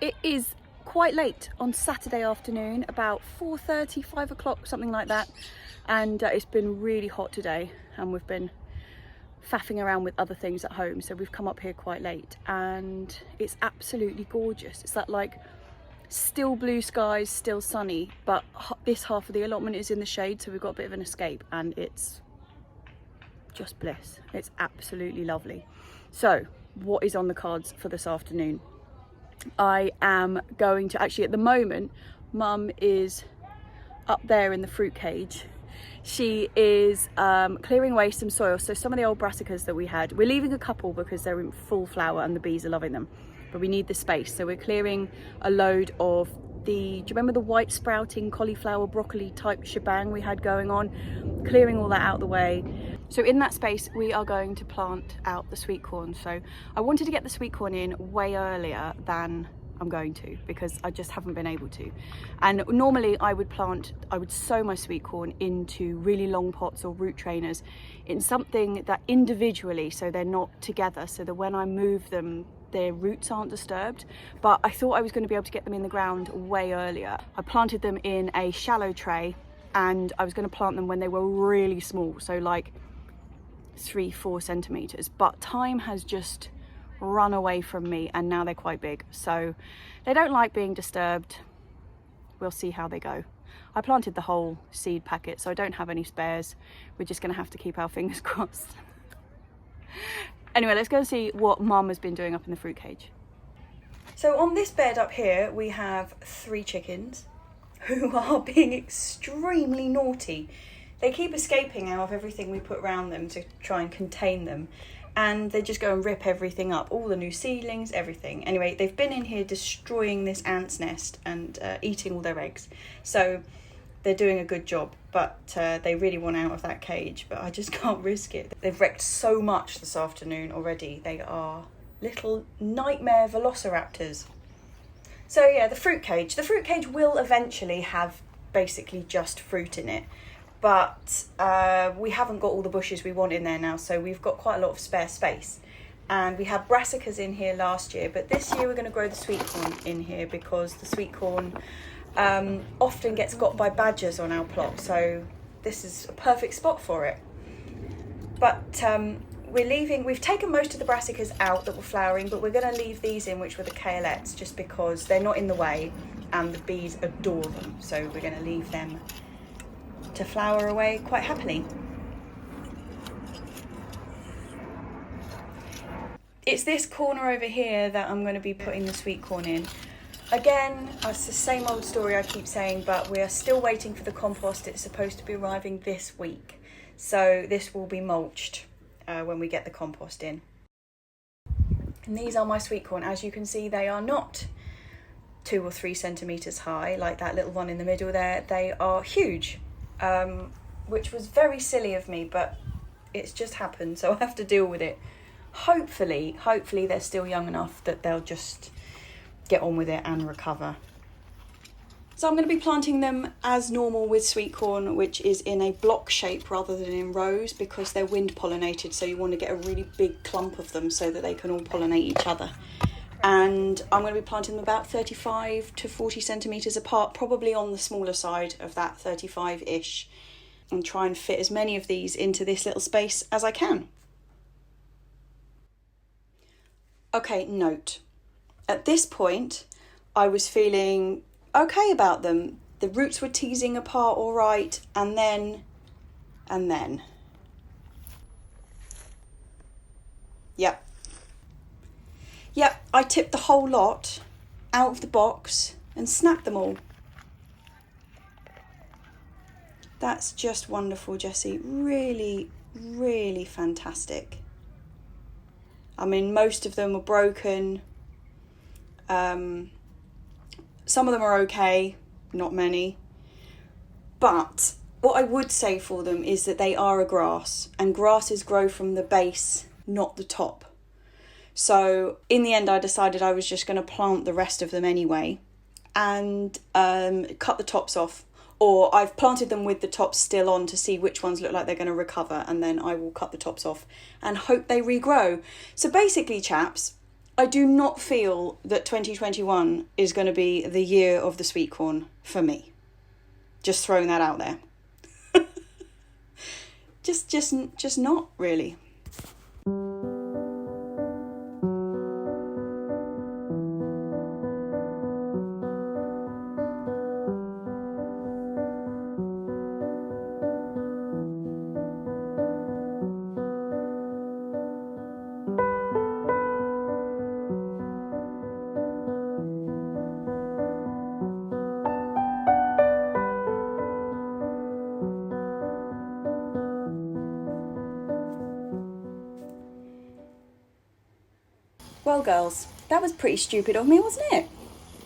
It is quite late on Saturday afternoon, about 4:30, 5 o'clock, something like that. And it's been really hot today and we've been faffing around with other things at home. So we've come up here quite late and it's absolutely gorgeous. It's that like still blue skies, still sunny, but this half of the allotment is in the shade. So we've got a bit of an escape and it's just bliss. It's absolutely lovely. So what is on the cards for this afternoon? I am going to, actually at the moment, Mum is up there in the fruit cage. She is clearing away some soil. So some of the old brassicas that we had, we're leaving a couple because they're in full flower and the bees are loving them, but we need the space. So we're clearing a load of do you remember the white sprouting cauliflower broccoli type shebang we had going on? Clearing all that out of the way. So in that space we are going to plant out the sweet corn. So I wanted to get the sweet corn in way earlier than I'm going to, because I just haven't been able to. And normally I would sow my sweet corn into really long pots or root trainers in something that individually, so they're not together, so that when I move them their roots aren't disturbed. But I thought I was going to be able to get them in the ground way earlier. I planted them in a shallow tray and I was going to plant them when they were really small, so like 3-4 centimeters, but time has just run away from me and now they're quite big, so they don't like being disturbed. We'll see how they go. I planted the whole seed packet, so I don't have any spares. We're just going to have to keep our fingers crossed. Anyway, let's go and see what Mum has been doing up in the fruit cage. So on this bed up here, we have 3 chickens who are being extremely naughty. They keep escaping out of everything we put around them to try and contain them. And they just go and rip everything up, all the new seedlings, everything. Anyway, they've been in here destroying this ant's nest and eating all their eggs. So they're doing a good job, but they really want out of that cage, but I just can't risk it. They've wrecked so much this afternoon already. They are little nightmare velociraptors. So yeah, the fruit cage. The fruit cage will eventually have basically just fruit in it, but we haven't got all the bushes we want in there now, so we've got quite a lot of spare space. And we had brassicas in here last year, but this year we're going to grow the sweet corn in here because the sweet corn often gets got by badgers on our plot, so this is a perfect spot for it. But we've taken most of the brassicas out that were flowering, but we're going to leave these in, which were the KLets, just because they're not in the way and the bees adore them, so we're going to leave them to flower away quite happily. It's this corner over here that I'm going to be putting the sweet corn in. Again, it's the same old story I keep saying, but we are still waiting for the compost. It's supposed to be arriving this week, so this will be mulched when we get the compost in. And these are my sweet corn. As you can see, they are not 2 or 3 centimeters high like that little one in the middle there. They are huge, which was very silly of me, but it's just happened, so I have to deal with it. Hopefully they're still young enough that they'll just get on with it and recover. So I'm going to be planting them as normal with sweet corn, which is in a block shape rather than in rows, because they're wind pollinated, so you want to get a really big clump of them so that they can all pollinate each other. And I'm going to be planting them about 35 to 40 centimetres apart, probably on the smaller side of that 35-ish, and try and fit as many of these into this little space as I can. Okay, note. At this point, I was feeling okay about them. The roots were teasing apart all right, and then. Yep, I tipped the whole lot out of the box and snapped them all. That's just wonderful, Jessie. Really, really fantastic. I mean, most of them were broken. Some of them are okay, not many. But what I would say for them is that they are a grass, and grasses grow from the base, not the top. So in the end, I decided I was just going to plant the rest of them anyway and cut the tops off. Or I've planted them with the tops still on to see which ones look like they're going to recover, and then I will cut the tops off and hope they regrow. So basically, chaps, I do not feel that 2021 is going to be the year of the sweet corn for me. Just throwing that out there. just not really. Well, girls, that was pretty stupid of me, wasn't it?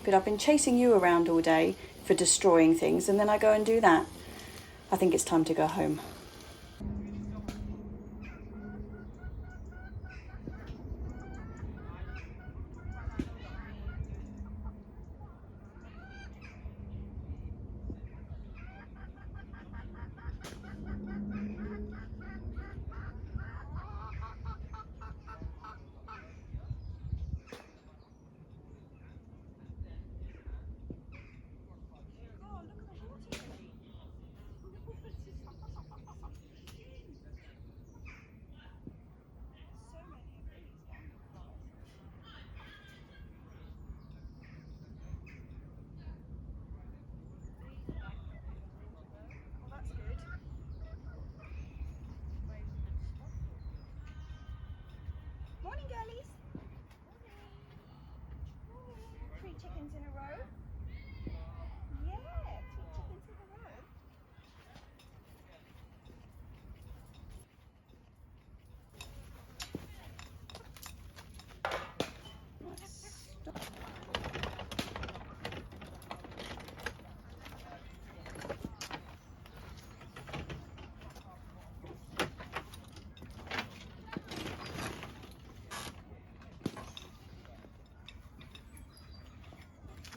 But I've been chasing you around all day for destroying things, and then I go and do that. I think it's time to go home. Morning, girlies. Morning. 3 chickens in a row. Yeah, 3 chickens in a row.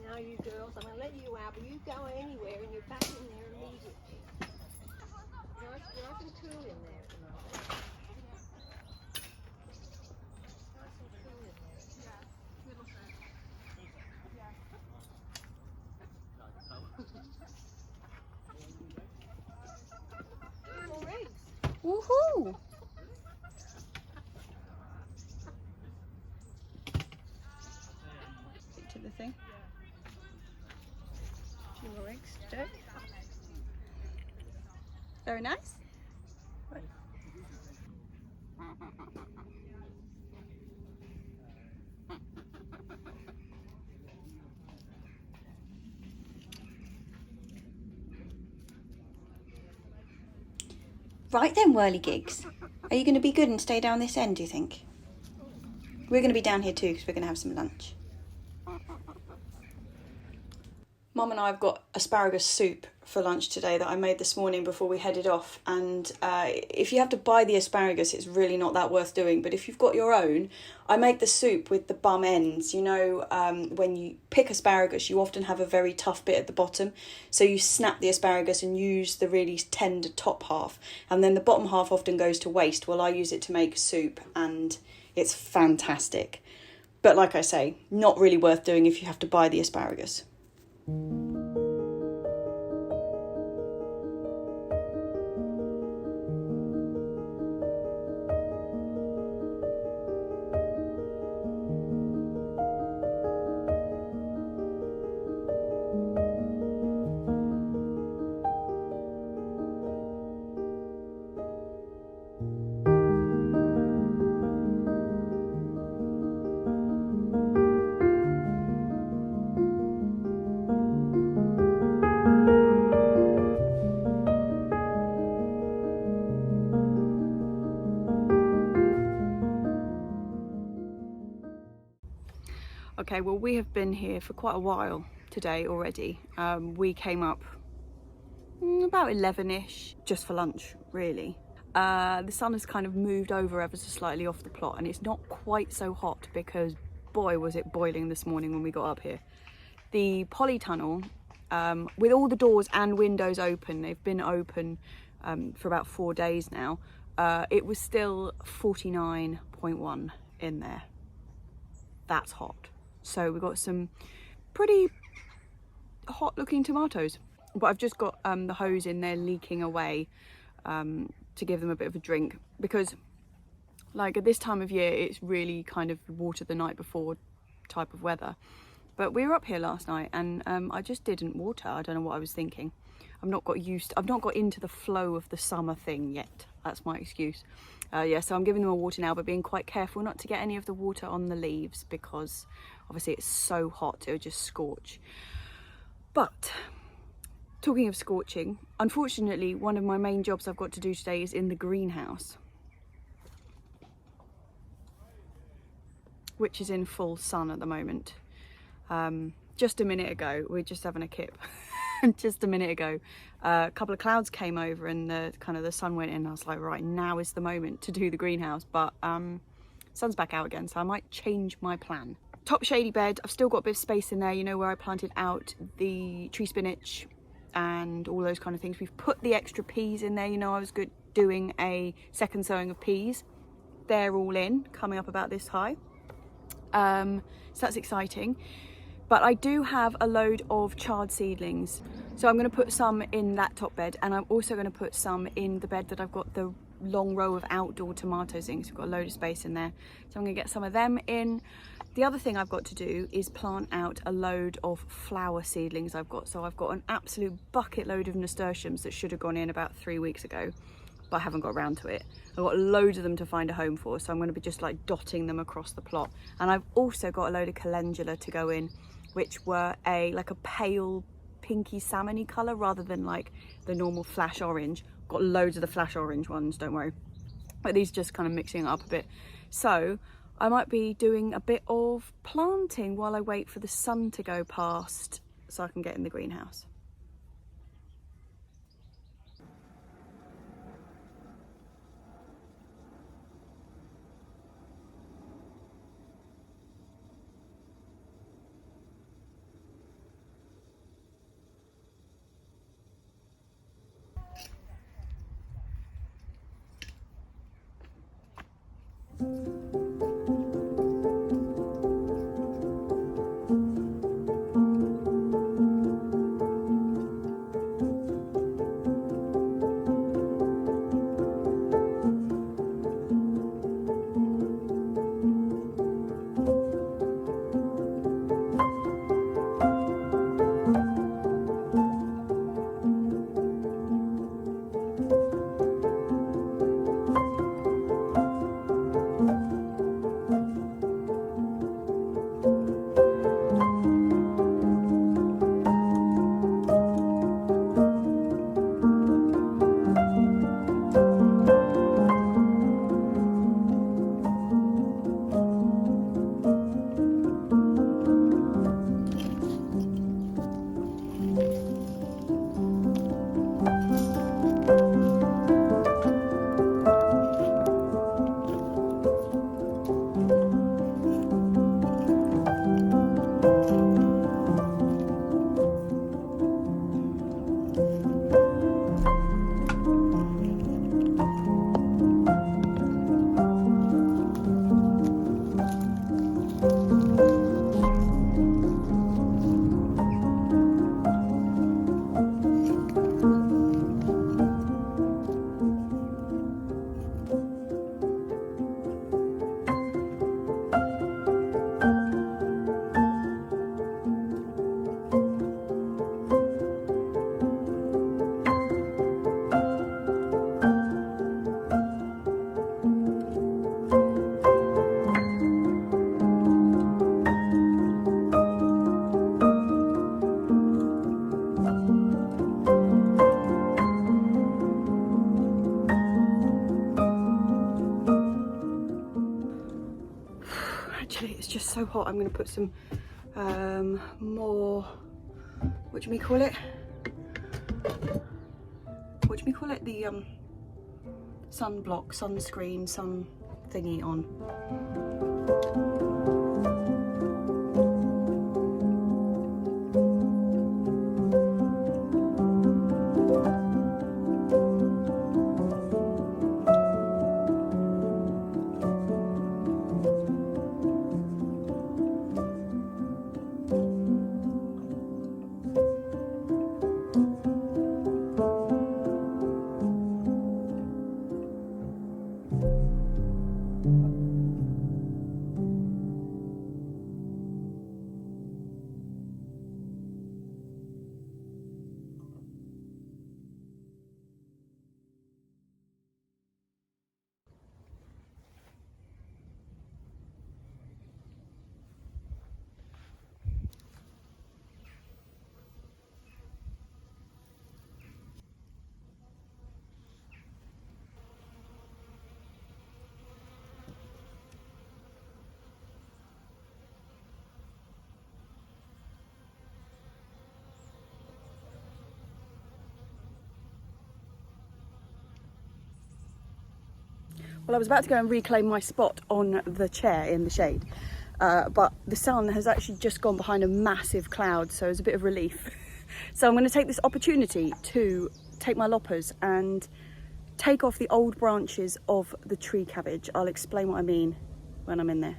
Now you girls, I'm going to let you out, but you go anywhere and you're back in there immediately. Nice and cool in there at the moment. Nice and cool in there. More eggs. Woohoo! Stick to the thing. 2 more eggs, Joe. Very nice. Right then, whirligigs. Are you going to be good and stay down this end, do you think? We're going to be down here too because we're going to have some lunch. Mum and I have got asparagus soup for lunch today that I made this morning before we headed off, and if you have to buy the asparagus, it's really not that worth doing, but if you've got your own, I make the soup with the bum ends. You know, when you pick asparagus, you often have a very tough bit at the bottom, so you snap the asparagus and use the really tender top half, and then the bottom half often goes to waste. Well, I use it to make soup, and it's fantastic. But like I say, not really worth doing if you have to buy the asparagus. Okay, well, we have been here for quite a while today already. We came up about 11ish just for lunch, really. The sun has kind of moved over ever so slightly off the plot, and it's not quite so hot because boy was it boiling this morning when we got up here. The polytunnel, with all the doors and windows open, they've been open for about 4 days now, it was still 49.1 in there. that's hot. So we've got some pretty hot looking tomatoes, but I've just got the hose in there leaking away to give them a bit of a drink, because like at this time of year it's really kind of water the night before type of weather. But we were up here last night and I just didn't water. I don't know what I was thinking. I've not got into the flow of the summer thing yet. That's my excuse. Yeah, so I'm giving them a water now, but being quite careful not to get any of the water on the leaves, because obviously it's so hot, it would just scorch. But talking of scorching, unfortunately, one of my main jobs I've got to do today is in the greenhouse, which is in full sun at the moment. Just a minute ago, we were just having a kip. Just a minute ago, a couple of clouds came over and the sun went in, and I was like, right, now is the moment to do the greenhouse. But sun's back out again, so I might change my plan. Top shady bed, I've still got a bit of space in there, you know, where I planted out the tree spinach and all those kind of things. We've put the extra peas in there, you know, I was doing a second sowing of peas. They're all in, coming up about this high. So that's exciting. But I do have a load of chard seedlings. So I'm going to put some in that top bed, and I'm also going to put some in the bed that I've got the long row of outdoor tomatoes in, so we've got a load of space in there. So I'm going to get some of them in. The other thing I've got to do is plant out a load of flower seedlings I've got. So I've got an absolute bucket load of nasturtiums that should have gone in about 3 weeks ago, but I haven't got around to it. I've got loads of them to find a home for, so I'm going to be just like dotting them across the plot. And I've also got a load of calendula to go in, which were like a pale pinky salmony colour rather than like the normal flash orange. Got loads of the flash orange ones, don't worry. But these just kind of mixing it up a bit. So I might be doing a bit of planting while I wait for the sun to go past so I can get in the greenhouse. It's just so hot. I'm going to put some more, what do we call it? The sunblock, sunscreen, sun thingy on. Well, I was about to go and reclaim my spot on the chair in the shade, but the sun has actually just gone behind a massive cloud, so it's a bit of relief. So I'm going to take this opportunity to take my loppers and take off the old branches of the tree cabbage. I'll explain what I mean when I'm in there.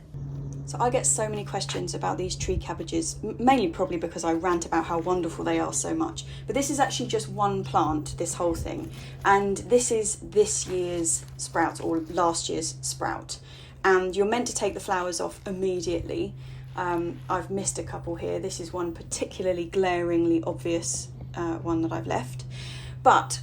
So I get so many questions about these tree cabbages, mainly probably because I rant about how wonderful they are so much. But this is actually just one plant, this whole thing. And this is this year's sprout, or last year's sprout. And you're meant to take the flowers off immediately. I've missed a couple here. This is one particularly glaringly obvious one that I've left. But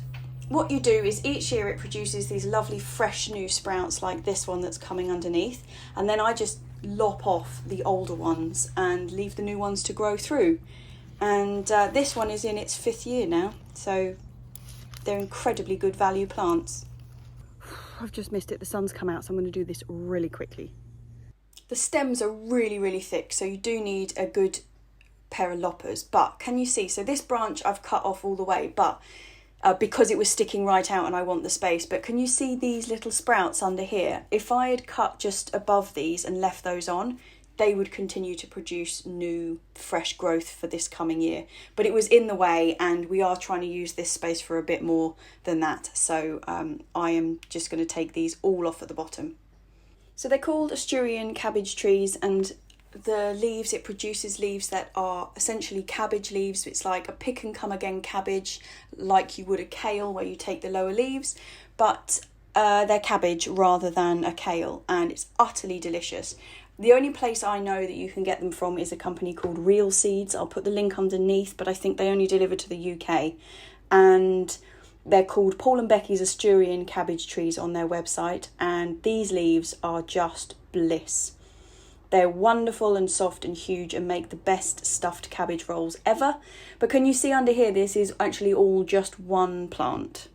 what you do is each year it produces these lovely fresh new sprouts like this one that's coming underneath. And then I just lop off the older ones and leave the new ones to grow through. And this one is in its 5th year now, so they're incredibly good value plants. I've just missed it, the sun's come out, so I'm going to do this really quickly. The stems are really thick, so you do need a good pair of loppers. But can you see, so this branch I've cut off all the way, but because it was sticking right out and I want the space. But can you see these little sprouts under here? If I had cut just above these and left those on, they would continue to produce new fresh growth for this coming year. But it was in the way, and we are trying to use this space for a bit more than that. So I am just going to take these all off at the bottom. So they're called Asturian cabbage trees, and the leaves, it produces leaves that are essentially cabbage leaves. It's like a pick and come again cabbage, like you would a kale where you take the lower leaves, but they're cabbage rather than a kale, and it's utterly delicious. The only place I know that you can get them from is a company called Real Seeds. I'll put the link underneath, but I think they only deliver to the UK, and they're called Paul and Becky's Asturian cabbage trees on their website, and these leaves are just bliss. They're wonderful and soft and huge and make the best stuffed cabbage rolls ever. But can you see under here, this is actually all just one plant.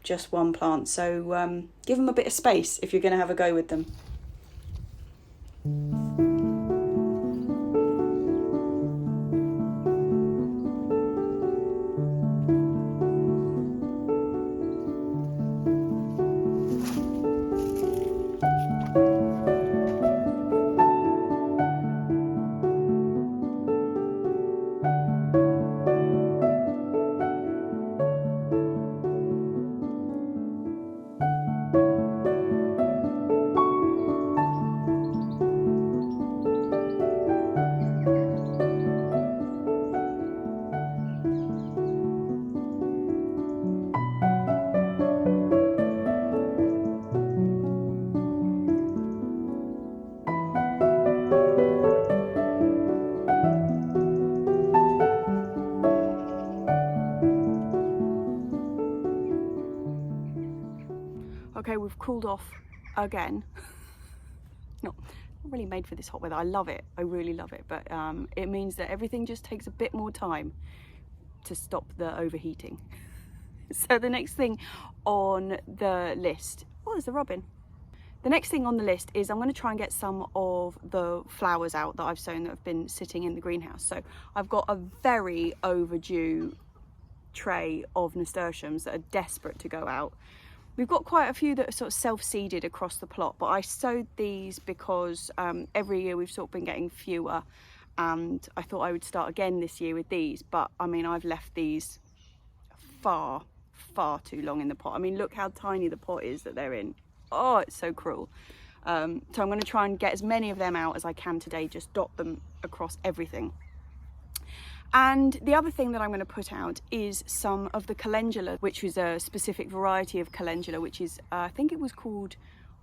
Just one plant. So give them a bit of space if you're going to have a go with them. Okay, we've cooled off again. Not really made for this hot weather. I love it. I really love it. But it means that everything just takes a bit more time to stop the overheating. So the next thing on the list, oh, there's the robin. The next thing on the list is I'm going to try and get some of the flowers out that I've sown that have been sitting in the greenhouse. So I've got a very overdue tray of nasturtiums that are desperate to go out. We've got quite a few that are sort of self-seeded across the plot, but I sowed these because every year we've sort of been getting fewer, and I thought I would start again this year with these. But I mean, I've left these far too long in the pot. I mean, look how tiny the pot is that they're in. Oh, it's so cruel. So I'm going to try and get as many of them out as I can today, just dot them across everything. And the other thing that I'm going to put out is some of the calendula, which was a specific variety of calendula, which is, I think it was called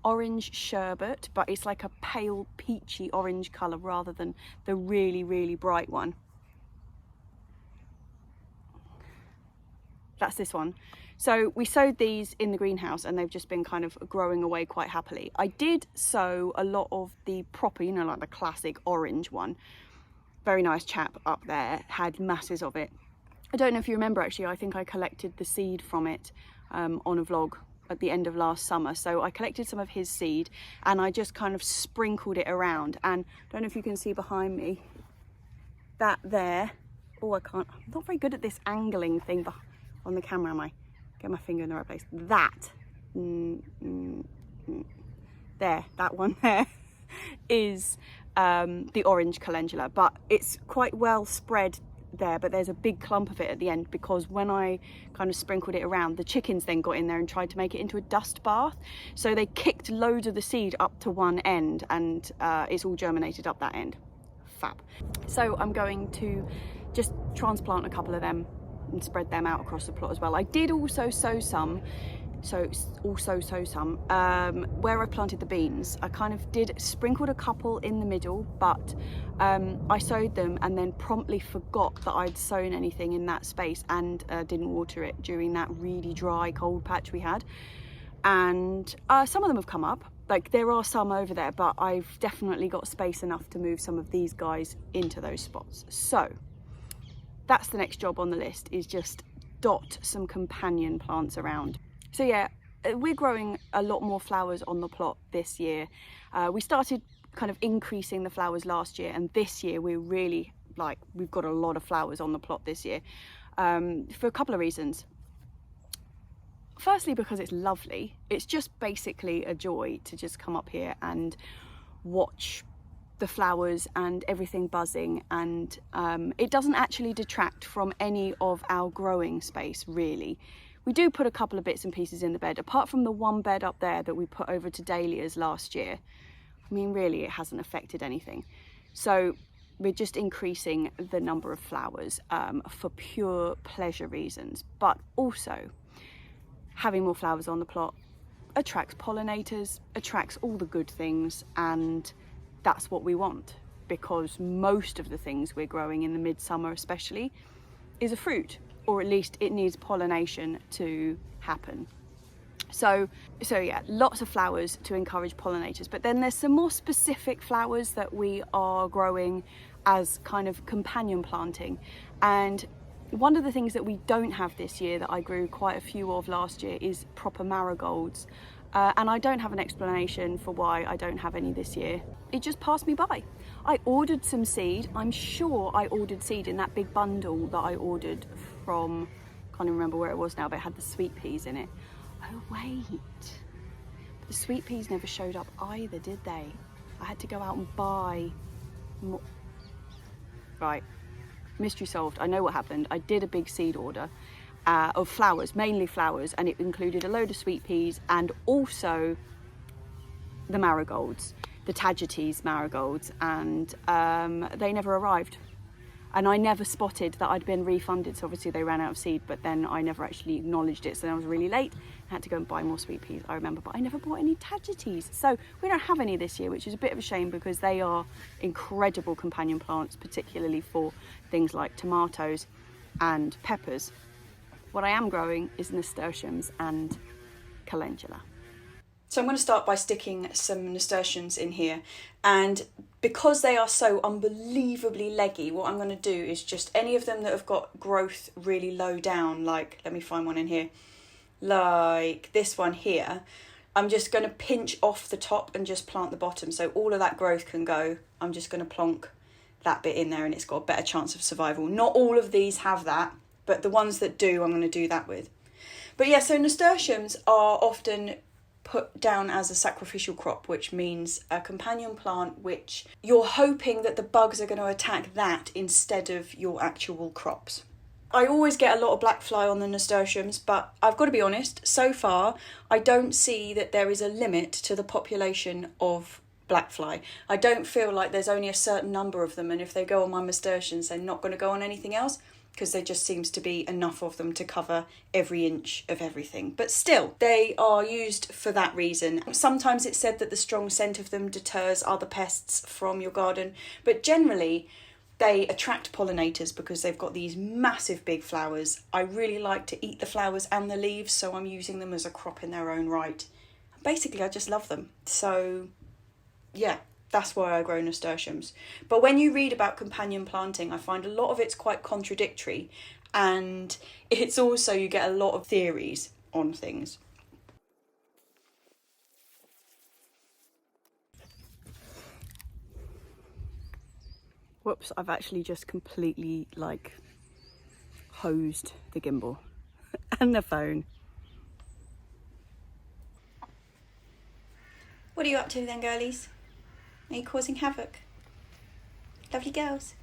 orange sherbet, but it's like a pale peachy orange colour rather than the really bright one. That's this one. So we sowed these in the greenhouse and they've just been kind of growing away quite happily. I did sow a lot of the proper, you know, like the classic orange one. Very nice chap up there, had masses of it. I don't know if you remember, actually, I think I collected the seed from it on a vlog at the end of last summer. So I collected some of his seed and I just kind of sprinkled it around. And I don't know if you can see behind me, that there. Oh, I'm not very good at this angling thing on the camera, am I? Get my finger in the right place. That. there, that one there is the orange calendula, but it's quite well spread there, but there's a big clump of it at the end because when I kind of sprinkled it around, the chickens then got in there and tried to make it into a dust bath. So they kicked loads of the seed up to one end and it's all germinated up that end. Fab. So I'm going to just transplant a couple of them and spread them out across the plot as well. I did also sow some where I planted the beans. I kind of sprinkled a couple in the middle, but I sowed them and then promptly forgot that I'd sown anything in that space and didn't water it during that really dry cold patch we had. And some of them have come up, like there are some over there, but I've definitely got space enough to move some of these guys into those spots. So that's the next job on the list, is just dot some companion plants around. So yeah, we're growing a lot more flowers on the plot this year. We started kind of increasing the flowers last year, and this year we're really we've got a lot of flowers on the plot this year for a couple of reasons. Firstly, because it's lovely. It's just basically a joy to just come up here and watch the flowers and everything buzzing, and it doesn't actually detract from any of our growing space really. We do put a couple of bits and pieces in the bed, apart from the one bed up there that we put over to dahlias last year. I mean, really, it hasn't affected anything. So we're just increasing the number of flowers for pure pleasure reasons, but also having more flowers on the plot attracts pollinators, attracts all the good things, and that's what we want, because most of the things we're growing in the midsummer especially is a fruit, or at least it needs pollination to happen. So yeah, lots of flowers to encourage pollinators, but then there's some more specific flowers that we are growing as kind of companion planting. And one of the things that we don't have this year that I grew quite a few of last year is proper marigolds. And I don't have an explanation for why I don't have any this year. It just passed me by. I ordered some seed. I'm sure I ordered seed in that big bundle that I ordered from, can't even remember where it was now, but it had the sweet peas in it. Oh wait, but the sweet peas never showed up either, did they? I had to go out and buy more. Right, mystery solved. I know what happened. I did a big seed order of flowers, mainly flowers, and it included a load of sweet peas and also the marigolds, the Tagetes marigolds, and they never arrived. And I never spotted that I'd been refunded, so obviously they ran out of seed, but then I never actually acknowledged it, so then I was really late. I had to go and buy more sweet peas, I remember, but I never bought any Tagetes. So we don't have any this year, which is a bit of a shame because they are incredible companion plants, particularly for things like tomatoes and peppers. What I am growing is Nasturtiums and Calendula. So I'm going to start by sticking some nasturtiums in here, and because they are so unbelievably leggy, what I'm going to do is just any of them that have got growth really low down, like, let me find one in here, like this one here, I'm just going to pinch off the top and just plant the bottom, so all of that growth can go. I'm just going to plonk that bit in there and it's got a better chance of survival. Not all of these have that, but the ones that do, I'm going to do that with. But yeah, so nasturtiums are often put down as a sacrificial crop, which means a companion plant which you're hoping that the bugs are going to attack that instead of your actual crops. I always get a lot of blackfly on the nasturtiums, but I've got to be honest, so far I don't see that there is a limit to the population of blackfly. I don't feel like there's only a certain number of them, and if they go on my nasturtiums they're not going to go on anything else, because there just seems to be enough of them to cover every inch of everything. But still, they are used for that reason. Sometimes it's said that the strong scent of them deters other pests from your garden, but generally they attract pollinators because they've got these massive big flowers. I really like to eat the flowers and the leaves, so I'm using them as a crop in their own right. Basically, I just love them. So yeah, that's why I grow nasturtiums. But when you read about companion planting, I find a lot of it's quite contradictory, and it's also, you get a lot of theories on things. Whoops, I've actually just completely hosed the gimbal and the phone. What are you up to then, girlies? Are you causing havoc? Lovely girls.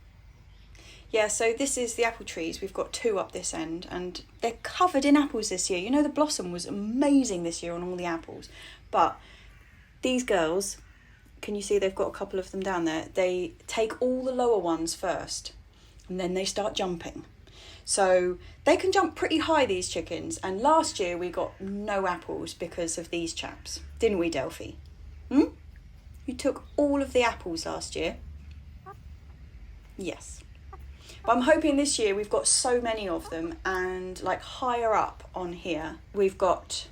Yeah, so this is the apple trees. We've got 2 up this end and they're covered in apples this year. You know, the blossom was amazing this year on all the apples. But these girls, can you see they've got a couple of them down there? They take all the lower ones first and then they start jumping. So they can jump pretty high, these chickens. And last year we got no apples because of these chaps. Didn't we, Delphi? You took all of the apples last year. Yes. But I'm hoping this year we've got so many of them, and like higher up on here we've got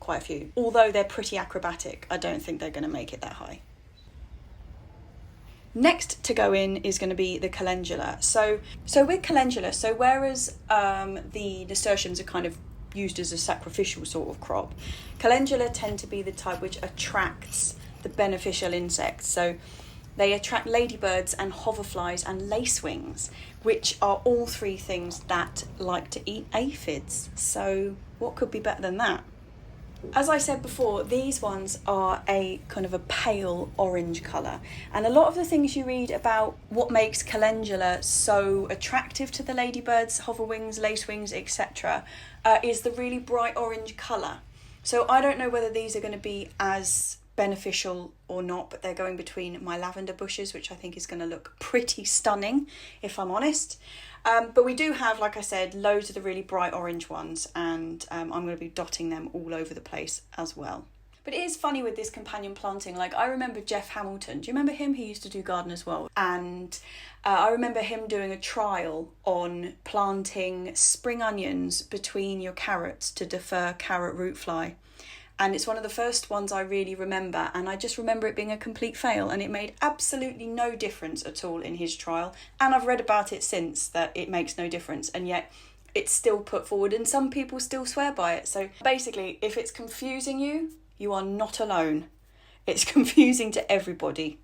quite a few. Although they're pretty acrobatic, I don't think they're going to make it that high. Next to go in is going to be the calendula. So with calendula, so whereas the nasturtiums are kind of used as a sacrificial sort of crop, calendula tend to be the type which attracts the beneficial insects. So they attract ladybirds and hoverflies and lacewings, which are all 3 things that like to eat aphids. So what could be better than that? As I said before, these ones are a kind of a pale orange colour. And a lot of the things you read about what makes calendula so attractive to the ladybirds, hoverwings, lacewings, etc. Is the really bright orange colour. So I don't know whether these are going to be as beneficial or not, but they're going between my lavender bushes, which I think is going to look pretty stunning, if I'm honest. But we do have, like I said, loads of the really bright orange ones, and I'm going to be dotting them all over the place as well. But it is funny with this companion planting. Like, I remember Jeff Hamilton. Do you remember him? He used to do Gardener's World. And I remember him doing a trial on planting spring onions between your carrots to defer carrot root fly. And it's one of the first ones I really remember, and I just remember it being a complete fail, and it made absolutely no difference at all in his trial. And I've read about it since, that it makes no difference, and yet it's still put forward, and some people still swear by it. So basically, if it's confusing you, you are not alone. It's confusing to everybody.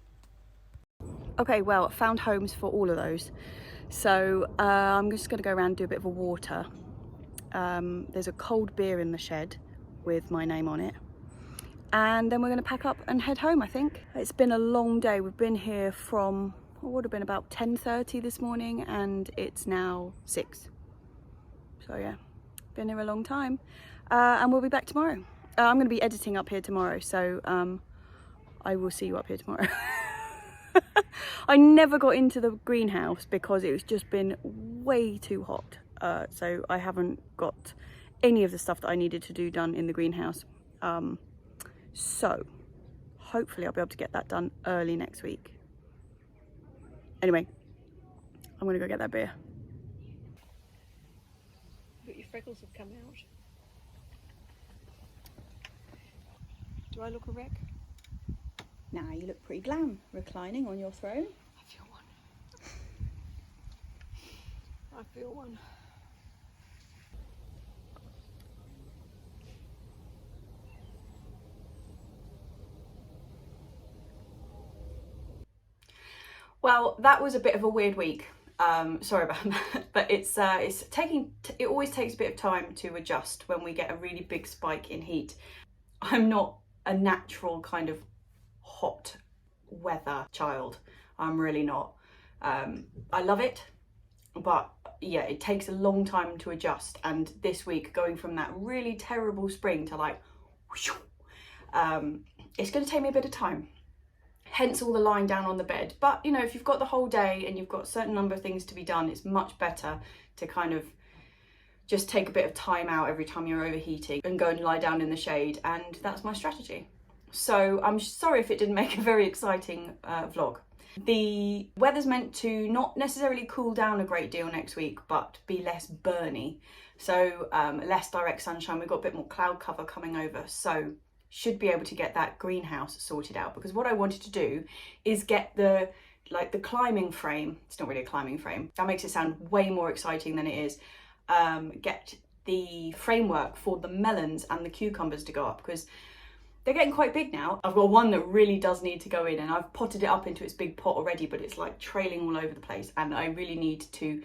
Okay, well, found homes for all of those. So I'm just going to go around and do a bit of a water. There's a cold beer in the shed with my name on it, and then we're going to pack up and head home. I think it's been a long day. We've been here from, it would have been about 10:30 this morning, and it's now 6. So yeah, been here a long time, and we'll be back tomorrow. I'm going to be editing up here tomorrow, so I will see you up here tomorrow. I never got into the greenhouse because it was just been way too hot, so I haven't got any of the stuff that I needed to do done in the greenhouse. So hopefully I'll be able to get that done early next week. Anyway, I'm gonna go get that beer. But your freckles have come out. Do I look a wreck? Nah, you look pretty glam, reclining on your throne. I feel one. I feel one. Well, that was a bit of a weird week. Sorry about that, but it always takes a bit of time to adjust when we get a really big spike in heat. I'm not a natural kind of hot weather child. I'm really not. I love it, but yeah, it takes a long time to adjust. And this week, going from that really terrible spring to like, whoosh, it's going to take me a bit of time. Hence all the lying down on the bed. But you know, if you've got the whole day and you've got a certain number of things to be done, it's much better to kind of just take a bit of time out every time you're overheating and go and lie down in the shade. And that's my strategy. So I'm sorry if it didn't make a very exciting vlog. The weather's meant to not necessarily cool down a great deal next week, but be less burny. So less direct sunshine. We've got a bit more cloud cover coming over. So should be able to get that greenhouse sorted out, because what I wanted to do is get the climbing frame. It's not really a climbing frame. That makes it sound way more exciting than it is. Get the framework for the melons and the cucumbers to go up, because they're getting quite big now. I've got one that really does need to go in, and I've potted it up into its big pot already, but it's like trailing all over the place, and I really need to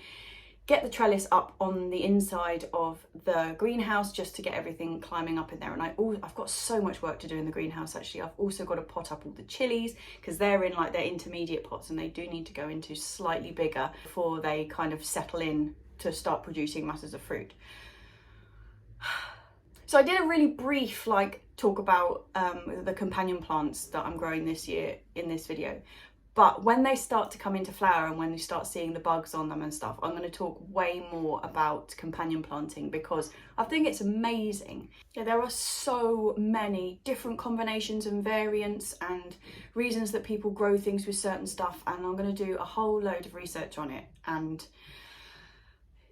get the trellis up on the inside of the greenhouse just to get everything climbing up in there. And I've got so much work to do in the greenhouse actually. I've also got to pot up all the chilies because they're in like their intermediate pots and they do need to go into slightly bigger before they kind of settle in to start producing masses of fruit. So I did a really brief talk about the companion plants that I'm growing this year in this video. But when they start to come into flower and when you start seeing the bugs on them and stuff, I'm going to talk way more about companion planting because I think it's amazing. Yeah, there are so many different combinations and variants and reasons that people grow things with certain stuff, and I'm going to do a whole load of research on it and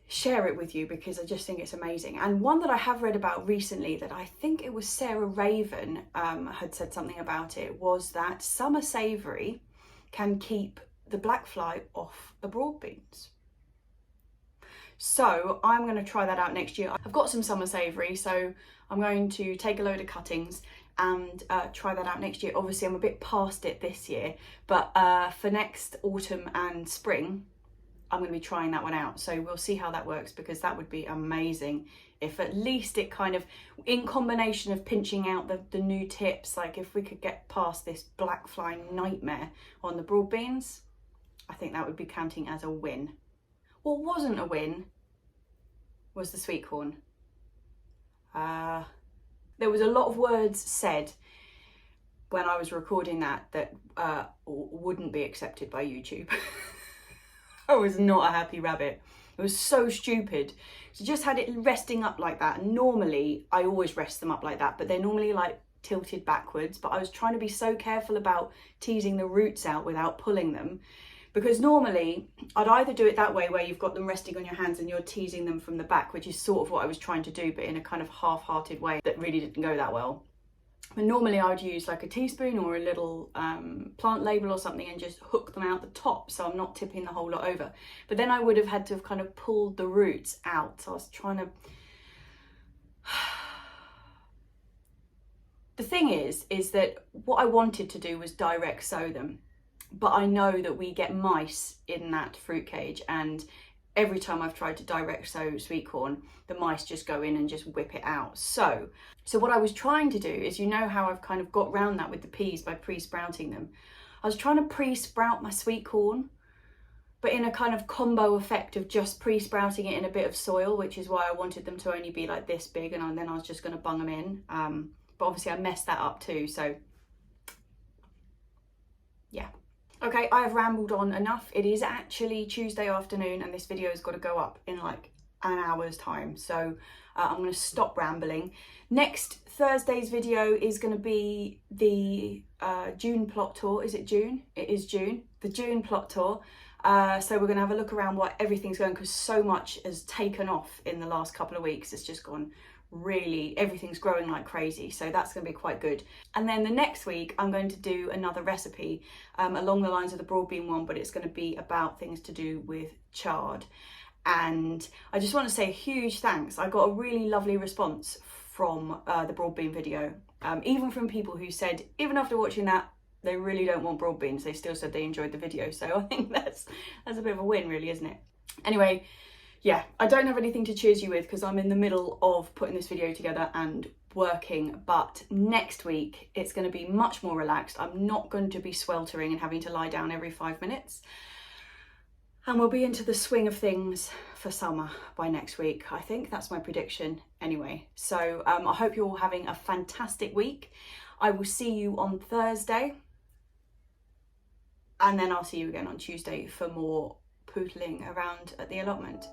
share it with you because I just think it's amazing. And one that I have read about recently that I think it was Sarah Raven had said something about it was that summer savoury can keep the blackfly off the broad beans. So I'm going to try that out next year. I've got some summer savoury, so I'm going to take a load of cuttings and try that out next year. Obviously I'm a bit past it this year, but for next autumn and spring I'm going to be trying that one out. So we'll see how that works because that would be amazing if at least it kind of, in combination of pinching out the new tips, like if we could get past this blackfly nightmare on the broad beans, I think that would be counting as a win. What wasn't a win was the sweet corn. There was a lot of words said when I was recording that wouldn't be accepted by YouTube. I was not a happy rabbit. It was so stupid. So just had it resting up like that. And normally I always rest them up like that, but they're normally like tilted backwards. But I was trying to be so careful about teasing the roots out without pulling them, because normally I'd either do it that way where you've got them resting on your hands and you're teasing them from the back, which is sort of what I was trying to do, but in a kind of half-hearted way that really didn't go that well. And normally I would use like a teaspoon or a little plant label or something and just hook them out the top so I'm not tipping the whole lot over. But then I would have had to have kind of pulled the roots out. So I was trying to... The thing is that what I wanted to do was direct sow them. But I know that we get mice in that fruit cage, and every time I've tried to direct sow sweet corn, the mice just go in and just whip it out. So what I was trying to do is, you know how I've kind of got round that with the peas by pre-sprouting them. I was trying to pre-sprout my sweet corn, but in a kind of combo effect of just pre-sprouting it in a bit of soil, which is why I wanted them to only be like this big, and then I was just going to bung them in. But obviously I messed that up too, so yeah. Okay, I have rambled on enough. It is actually Tuesday afternoon and this video has got to go up in like an hour's time. So I'm going to stop rambling. Next Thursday's video is going to be the June plot tour. Is it June? It is June. The June plot tour. So we're going to have a look around what everything's going, because so much has taken off in the last couple of weeks. It's just gone really, everything's growing like crazy, so that's going to be quite good. And then the next week I'm going to do another recipe along the lines of the broad bean one, but it's going to be about things to do with chard. And I just want to say a huge thanks. I got a really lovely response from the broad bean video, even from people who said even after watching that they really don't want broad beans, they still said they enjoyed the video. So I think that's a bit of a win really, isn't it? Anyway, yeah, I don't have anything to cheers you with because I'm in the middle of putting this video together and working, but next week it's going to be much more relaxed. I'm not going to be sweltering and having to lie down every 5 minutes. And we'll be into the swing of things for summer by next week. I think that's my prediction anyway. So I hope you're all having a fantastic week. I will see you on Thursday. And then I'll see you again on Tuesday for more pootling around at the allotment.